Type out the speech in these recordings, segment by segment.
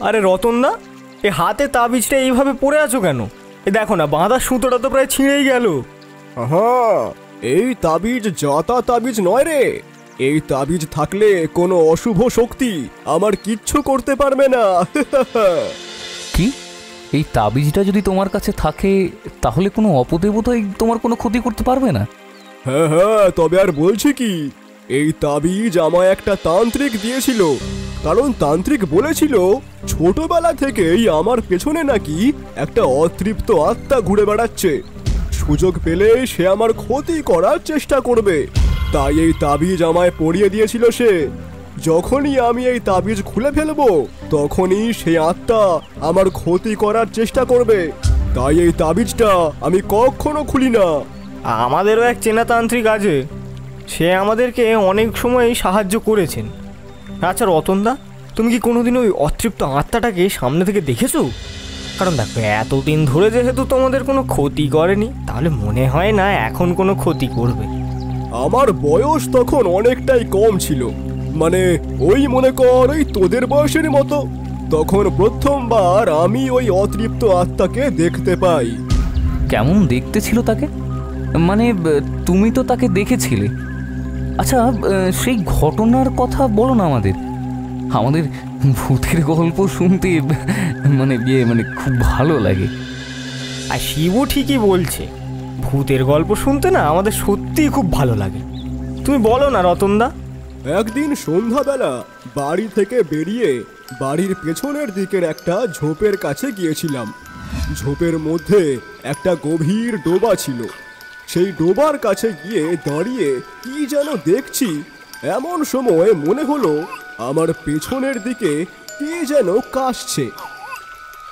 আরে রতনদা, এ হাতে তাবিজটা এইভাবে পড়ে আছো কেন? এ দেখো না, বাঁধার সুতোটা তো প্রায় ছিঁড়েই গেল। হ্যাঁ, এই তাবিজ যাতা তাবিজ নয় রে। এই তাবিজ থাকলে কোনো অশুভ শক্তি আমার কিচ্ছু করতে পারবে না। কি, এই তাবিজটা যদি তোমার কাছে থাকে তাহলে কোনো অপদেবতাই তোমার কোনো ক্ষতি করতে পারবে না? হ্যাঁ হ্যাঁ, তবে আর বলছি কি, এই তাবিজ আমায় একটা তান্ত্রিক দিয়েছিল। কারণ তান্ত্রিক বলেছিল ছোটবেলা থেকেই আমার পেছনে নাকি একটা অতৃপ্ত আত্মা ঘুরে বেড়াচ্ছে, সুযোগ পেলে সে আমার ক্ষতি করার চেষ্টা করবে। তাই এই তাবিজ আমায় পরিয়ে দিয়েছিল সে। যখনই আমি এই তাবিজ খুলে ফেলবো তখনই সেই আত্মা আমার ক্ষতি করার চেষ্টা করবে। তাই এই তাবিজটা আমি কখনো খুলি না। আমাদেরও এক চেনা তান্ত্রিক আছে, সে আমাদেরকে অনেক সময় সাহায্য করেছেন। আচ্ছা রতনদা, তুমি কি কোনোদিন ওই অতৃপ্ত আত্মাটাকে সামনে থেকে দেখেছো? কারণ দেখো, এতদিন ধরে যেহেতু তোমাদের কোনো ক্ষতি করেনি, তাহলে মনে হয় না এখন কোনো ক্ষতি করবে। আমার বয়স তখন অনেকটাই কম ছিল, মানে ওই মনে কর ওই তোদের বয়সের মতো। তখন প্রথমবার আমি ওই অতৃপ্ত আত্মাকে দেখতে পাই। কেমন দেখতে ছিল তাকে? মানে তুমি তো তাকে দেখেছিলে। আচ্ছা, সেই ঘটনার কথা বলো না আমাদের। আমাদের ভূতের গল্প শুনতে মানে খুব ভালো লাগে। আর শিবও ঠিকই বলছে, ভূতের গল্প শুনতে না আমাদের সত্যিই খুব ভালো লাগে। তুমি বলো না রতনদা। একদিন সন্ধ্যাবেলা বাড়ি থেকে বেরিয়ে বাড়ির পেছনের দিকের একটা ঝোপের কাছে গিয়েছিলাম। ঝোপের মধ্যে একটা গভীর ডোবা ছিল। সেই ডোবার কাছে গিয়ে দাঁড়িয়ে কি যেন দেখছি, এমন সময় মনে হলো আমার পেছনের দিকে কে যেন কাশছে।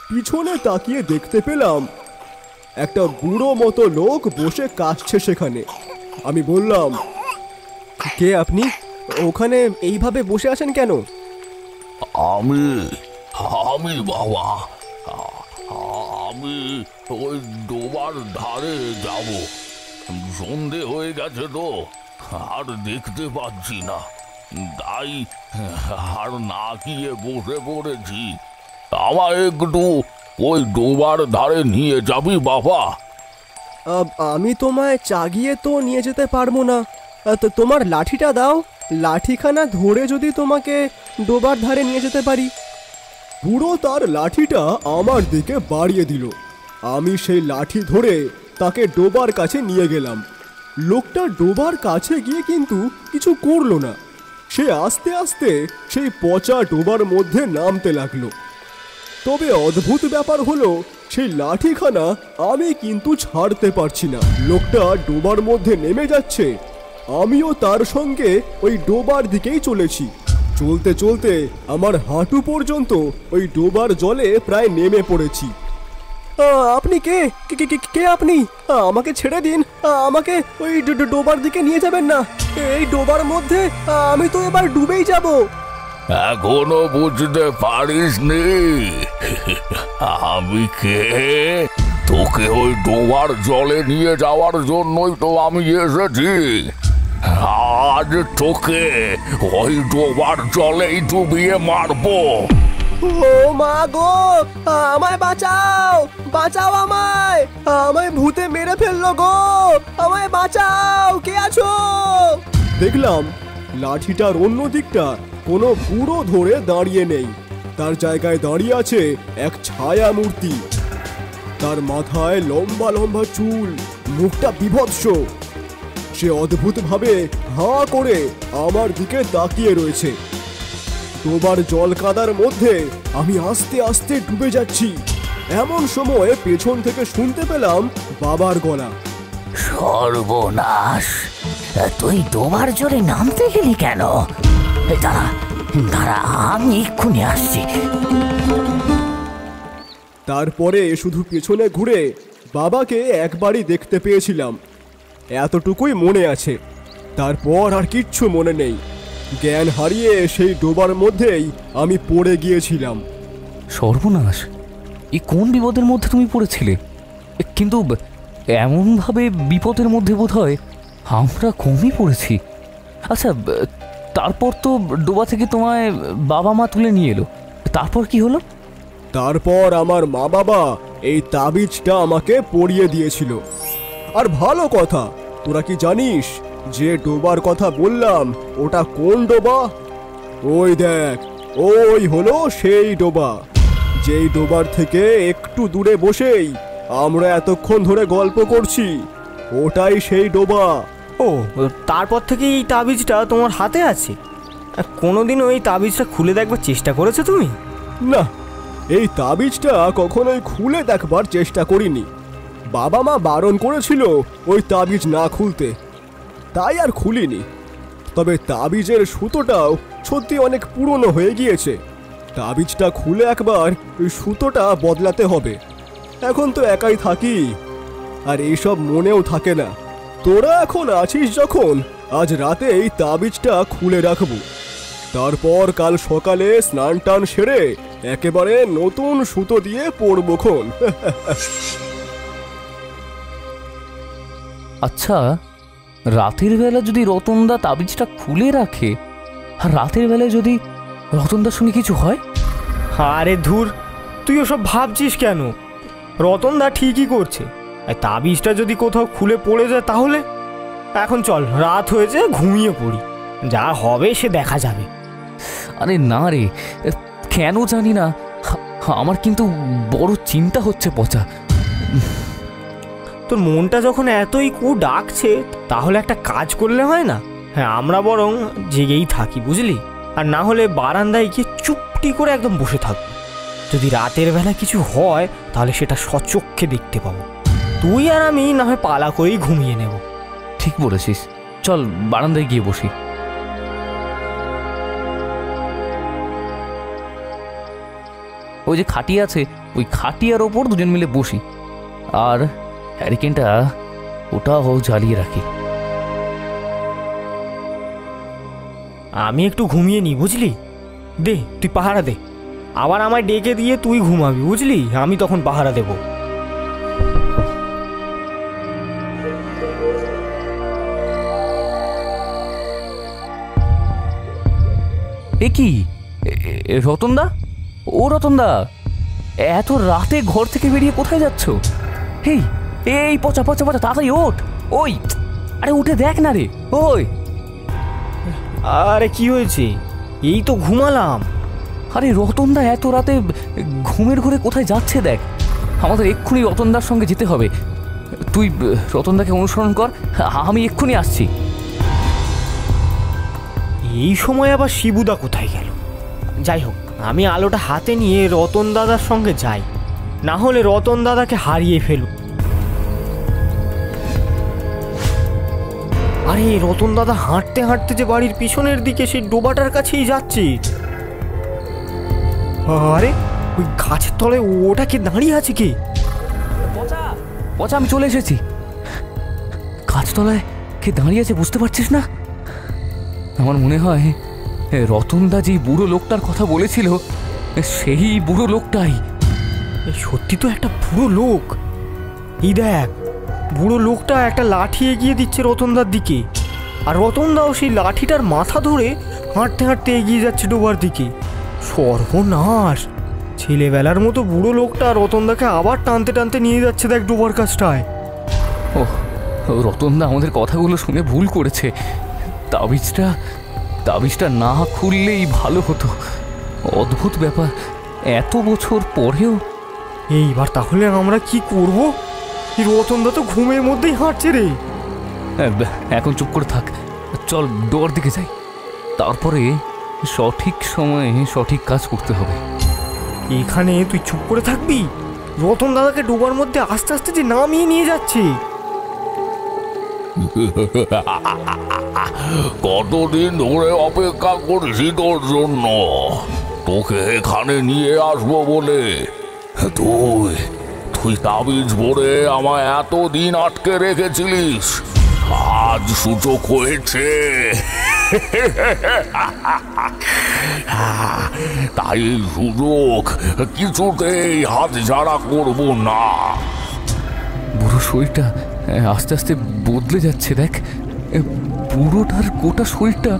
পিছনে তাকিয়ে দেখতে পেলাম একটা বুড়ো মতো লোক বসে কাশছে সেখানে। আমি বললাম, কে আপনি? ওখানে এইভাবে বসে আছেন কেন? আমি আমি বাবা, আমি ওই ডোবার ধারে যাব। সন্ধে হয়ে গেছে তো, আর দেখতে পাচ্ছি না, তাই আর না গিয়ে বসে পড়েছি। আমায় একটু ওই ডোবার ধারে নিয়ে যাবি বাবা? আমি তোমায় চাগিয়ে তো নিয়ে যেতে পারবো না। তো তোমার লাঠিটা দাও, লাঠিখানা ধরে যদি তোমাকে ডোবার ধারে নিয়ে যেতে পারি। বুড়ো তার লাঠিটা আমার দিকে বাড়িয়ে দিল। আমি সেই লাঠি ধরে তাকে ডোবার কাছে নিয়ে গেলাম। লোকটা ডোবার কাছে গিয়ে কিন্তু কিছু করলো না। সে আস্তে আস্তে সেই পচা ডোবার মধ্যে নামতে লাগলো। তবে অদ্ভুত ব্যাপার হলো, সেই লাঠিখানা আমি কিন্তু ছাড়তে পারছি না। লোকটা ডোবার মধ্যে নেমে যাচ্ছে, আমিও তার সঙ্গে ওই ডোবার দিকেই চলেছি। চলতে চলতে আমার হাঁটু পর্যন্ত ওই ডোবার জলে প্রায় নেমে পড়েছি। আপনি কে? কে আপনি? আমাকে ছেড়ে দিন, আমাকে ওই ডোবার দিকে নিয়ে যাবেন না। এই ডোবার মধ্যে আমি তো এবার ডুবেই যাব। এখনো বুঝতে পারিসনি আমি কে? তোকে ওই ডোবার জলে নিয়ে যাওয়ার জন্যই তো আমি এসেছি। আজ তোকে ওই ডোবার জলেই ডুবিয়ে মারবো। ও মা গো, আমায় বাঁচাও, বাঁচাও আমায়, আমায় ভূতে মেরে ফেললো গো, আমায় বাঁচাও, কে আছো? দেখলাম লাঠিটার অন্য দিকটা কোনো বুড়ো ধরে দাঁড়িয়ে নেই, তার জায়গায় দাঁড়িয়ে আছে এক ছায়া মূর্তি। তার মাথায় লম্বা লম্বা চুল, মুখটা বিভৎস। সে অদ্ভুতভাবে হাঁ করে আমার দিকে তাকিয়ে রয়েছে। ডোবার জল কাদার মধ্যে আমি আস্তে আস্তে ডুবে যাচ্ছি। এমন সময় পেছন থেকে শুনতে পেলাম বাবার গলা। সর্বনাশ, তুই ডোবার জলে নামতে গেলি কেন? দাঁড়া দাঁড়া, আমি এক্ষুনি আসছি। তারপরে শুধু পেছনে ঘুরে বাবাকে একবারই দেখতে পেয়েছিলাম, এতটুকুই মনে আছে। তারপর আর কিচ্ছু মনে নেই। জ্ঞান হারিয়ে সেই ডোবার মধ্যেই আমি পড়ে গিয়েছিলাম। সর্বনাশ, এই কোন বিপদের মধ্যে তুমি পড়েছিলে? কিন্তু এমনভাবে বিপদের মধ্যে বোধ হয় আমরা কমই পড়েছি। আচ্ছা, তারপর তো ডোবা থেকে তোমায় বাবা মা তুলে নিয়ে এলো, তারপর কি হলো? তারপর আমার মা বাবা এই তাবিজটা আমাকে পরিয়ে দিয়েছিল। আর ভালো কথা, তোরা কি জানিস যে ডোবার কথা বললাম ওটা কোন ডোবা? ওই দেখ, ওই হলো সেই ডোবা, যেই ডোবার থেকে একটু দূরে বসেই আমরা এতক্ষণ ধরে গল্প করছি, ওটাই সেই ডোবা। ও, তারপর থেকে এই তাবিজটা তোমার হাতে আছে? কোনোদিনও এই তাবিজটা খুলে দেখবার চেষ্টা করেছো তুমি? না, এই তাবিজটা কখনোই খুলে দেখবার চেষ্টা করিনি। বাবা মা বারণ করেছিল ওই তাবিজ না খুলতে, তাই আর খুলিনি। তবে তাবিজের সুতোটাও সত্যি অনেক পুরনো হয়ে গিয়েছে। তাবিজটা খুলে একবার ওই সুতোটা বদলাতে হবে। এখন তো একাই থাকি, আর এইসব মনেও থাকে না। তোরা এখন আছিস যখন, আজ রাতে এই তাবিজটা খুলে রাখবো। তারপর কাল সকালে স্নান টান সেরে একেবারে নতুন সুতো দিয়ে পরবো খন। আচ্ছা, রাতের বেলা যদি রতনদা তাবিজটা খুলে রাখে, আর রাতের বেলায় যদি রতনদার সঙ্গে কিছু হয়? আরে ধুর, তুই ওসব ভাবছিস কেন? রতনদা ঠিকই করছে। আর তাবিজটা যদি কোথাও খুলে পড়ে যায় তাহলে? এখন চল, রাত হয়েছে, ঘুমিয়ে পড়ি। যা হবে সে দেখা যাবে। আরে না রে, কেন জানি না, আমার কিন্তু বড় চিন্তা হচ্ছে পচা। তোর মনটা যখন এতই ডাকছে, তাহলে একটা কাজ করলে হয় না? হ্যাঁ, আমরা বরং জেগেই থাকি, বুঝলি? আর না হলে বারান্দায় গিয়ে চুপটি করে একদম বসে থাকবো। যদি রাতের বেলা কিছু হয় তাহলে সেটা সচক্ষে দেখতে পাবো। তুই আর আমি না হয় পালা করেই ঘুমিয়ে নেব। ঠিক বলেছিস, চল বারান্দায় গিয়ে বসি। ওই যে খাটি আছে, ওই খাটিয়ার ওপর দুজন মিলে বসি, আর হ্যারিকেনটা ওটাও জ্বালিয়ে রাখি। আমি একটু ঘুমিয়ে নি, বুঝলি? দে, তুই পাহারা দে। আবার আমায় ডেকে দিয়ে তুই ঘুমাবি, বুঝলি? আমি তখন পাহারা দেব। এ কি রতনদা? ও রতনদা, এত রাতে ঘর থেকে বেরিয়ে কোথায় যাচ্ছ? এই এই পচা পচা পচা, তাড়াতাড়ি ওঠ। ওই, আরে উঠে দেখ না রে। ওই, আরে কি হয়েছে? এই তো ঘুমালাম। আরে রতনদা এত রাতে ঘুমের ঘরে কোথায় যাচ্ছে দেখ। আমাদের এক্ষুনি রতনদার সঙ্গে যেতে হবে। তুই রতনদাকে অনুসরণ কর, আমি এক্ষুনি আসছি। এই সময় আবার শিবুদা কোথায় গেল? যাই হোক, আমি আলোটা হাতে নিয়ে রতন দাদার সঙ্গে যাই, না হলে রতন দাদাকে হারিয়ে ফেলব। আরে রতন দাদা হাঁটতে হাঁটতে যে বাড়ির পিছনের দিকে সেই ডোবাটার কাছেই যাচ্ছে। আরে ওই গাছের তলায় ওটা কি দাঁড়িয়ে আছে? কি পচা পচা, আমি চলে এসেছি। গাছতলায় কে দাঁড়িয়ে আছে বুঝতে পারছিস না? আমার মনে হয় রতনদা যে বুড়ো লোকটার কথা বলেছিল, সেই বুড়ো লোকটাই। সত্যি তো একটা বুড়ো লোক। এই দেখ, বুড়ো লোকটা একটা লাঠি এগিয়ে দিচ্ছে রতনদার দিকে, আর রতনদাও সেই লাঠিটার মাথা ধরে হাঁটতে হাঁটতে এগিয়ে যাচ্ছে ডোবার দিকে। সর্বনাশ! ছেলেবেলার মতো বুড়ো লোকটা রতনদাকে আবার টানতে টানতে নিয়ে যাচ্ছে দেখ ডোবার কাছটায়। ও, রতনদা আমাদের কথাগুলো শুনে ভুল করেছে। তাবিজটা না খুললেই ভালো হতো। অদ্ভুত ব্যাপার, এত বছর পরেও। এইবার তাহলে আমরা কি করব? রতনদা তো ঘুমের মধ্যেই হাঁটছে রে। এখন চুপ করে থাক, চল ডোবার দিকে যাই। তারপরে সঠিক সময়ে সঠিক কাজ করতে হবে। এখানে তুই চুপ করে থাকবি? রতন দাদাকে ডোবার মধ্যে আস্তে আস্তে যে নামিয়ে নিয়ে যাচ্ছে। কতদিন ধরে অপেক্ষা করছি তোর জন্য, তোকে এখানে নিয়ে আসবো বলে। তুই তাবিজ ভরে আমায় এতদিন আটকে রেখেছিলিস, আজ সুযোগ হয়েছে। তাই সুযোগ কিছুতেই হাতছাড়া করব না। বুড়ো শরীরটা আস্তে আস্তে বদলে যাচ্ছে দেখ। বুড়োটার গোটা শরীরটা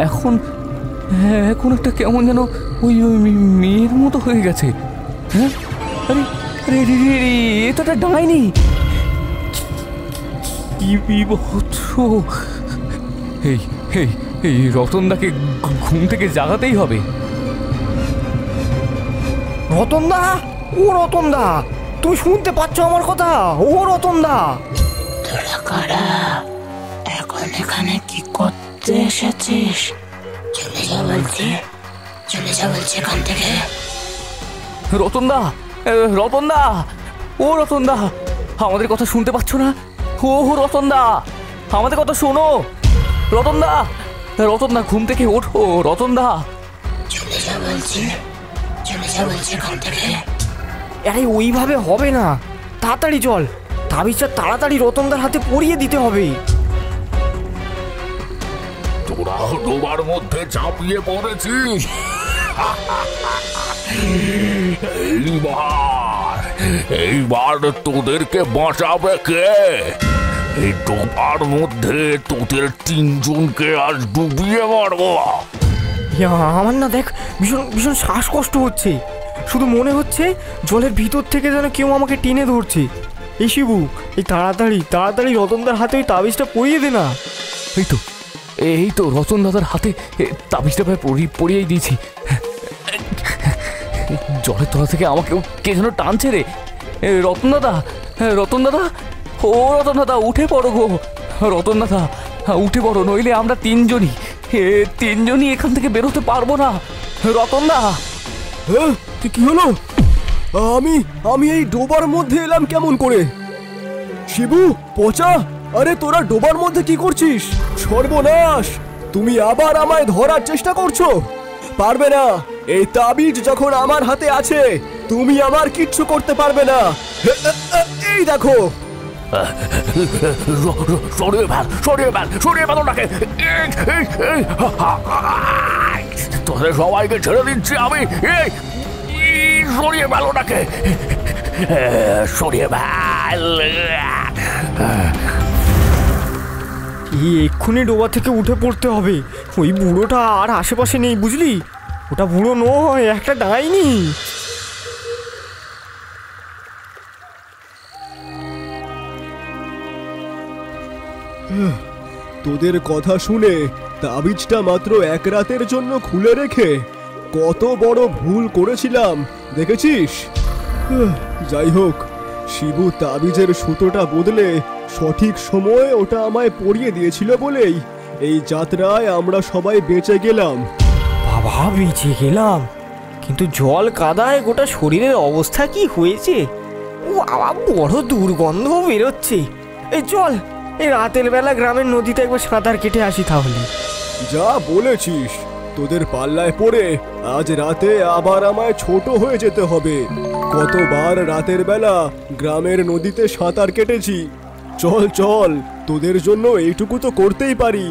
এখন হ্যাঁ, এখন একটা কেমন যেন ওই ওই মেয়ের মতো হয়ে গেছে। হ্যাঁ, আরে আরে রে রে রে, এ তো একটা ডাইনি। কি বিভৎস! এই এই এই রতনদাকে ঘুম থেকে জাগাতেই হবে। রতনদা, ও রতনদা, তুমি শুনতে পাচ্ছ আমার কথা? ও রতনদা! তোরা কারা? এখন এখানে কি করতে এসেছিস? চলে যা বলছি, চলে যা বলছি এখান থেকে। রতনদা, রতনদা, ও রতনদা, আমাদের কথা শুনতে পাচ্ছ না? ও রতনদা, আমাদের কথা শোনো। রতনদা, রতনদা, ঘুম থেকে ওঠো রতনদা। চলে যা বলছি, চলে যা বলছি এখান থেকে। আরে ওইভাবে হবে না, তাড়াতাড়ি চল, তাবিজটা তাড়াতাড়ি রতনদার হাতে পরিয়ে দিতে হবে। তোরা ডোবার মধ্যে চাপিয়ে পড়েছিস। এইবার তোদেরকে বাঁচাবে কে? এই ডোবার মধ্যে তোদের তিনজনকে আজ ডুবিয়ে মারবো। আমার না দেখ, ভীষণ ভীষণ শ্বাসকষ্ট হচ্ছে, শুধু মনে হচ্ছে জলের ভিতর থেকে যেন কেউ আমাকে টেনে ধরছে। এই শিবু, এই তাড়াতাড়ি তাড়াতাড়ি রতনদার হাতে ওই তাবিজটা পরিয়ে দে না। এই তো রতন দাদার হাতে তাবিজটা প্রায় পরিয়েই দিয়েছি। জলের তলা থেকে আমাকে কে যেন টানছে রে। রতন দাদা, রতন দাদা, ও রতন দাদা, উঠে পড়ো গো। রতন দাদা, উঠে পড়ো, নইলে আমরা তিনজনই এখান থেকে বেরোতে পারবো না। রতন দা! হ্যাঁ, কি হলো? আমি আমি এই ডোবার মধ্যে এলাম কেমন করে? শিবু, পচা, আরে তোরা ডোবার মধ্যে কি করছিস? সর্বনাশ! তুমি আবার আমায় ধরার চেষ্টা করছো? পারবে না, এই তাবিজ যখন আমার হাতে আছে তুমি আমার কিচ্ছু করতে পারবে না। এই দেখো। সরিয়ে ফেল ওটাকে। তোদের সবাইকে ছেড়ে দিচ্ছি আমি। সরিয়ে ফেল ওটাকে, সরিয়ে ফেল। এক্ষুনি ডোবা থেকে উঠে পড়তে হবে। ওই বুড়োটা আর আশেপাশে নেই, বুঝলি? ওটা বুড়ো নয়, একটা ডাইনি। তোদের কথা শুনে তাবিজটা মাত্র এক রাতের জন্য খুলে রেখে কত বড় ভুল করেছিলাম দেখেছিস? যাই হোক, শিবু তাবিজের সুতোটা বদলে সঠিক সময়ে ওটা আমায় পরিয়ে দিয়েছিল বলেই এই যাত্রায় আমরা সবাই বেঁচে গেলাম। বাবা, বেঁচে গেলাম, কিন্তু জল কাদায় গোটা শরীরের অবস্থা কি হয়েছে! ও বাবা, বড় দুর্গন্ধ বেরোচ্ছে। এই চল, এই রাতের বেলা গ্রামের নদীতে একবার সাঁতার কেটে আসি তাহলে। যা বলেছিস, তোদের পাল্লায় পড়ে আজ রাতে আবার আমায় ছোট হয়ে যেতে হবে। কতবার রাতের বেলা গ্রামের নদীতে সাঁতার কেটেছি। চল চল, তোদের জন্য এইটুকু তো করতেই পারি।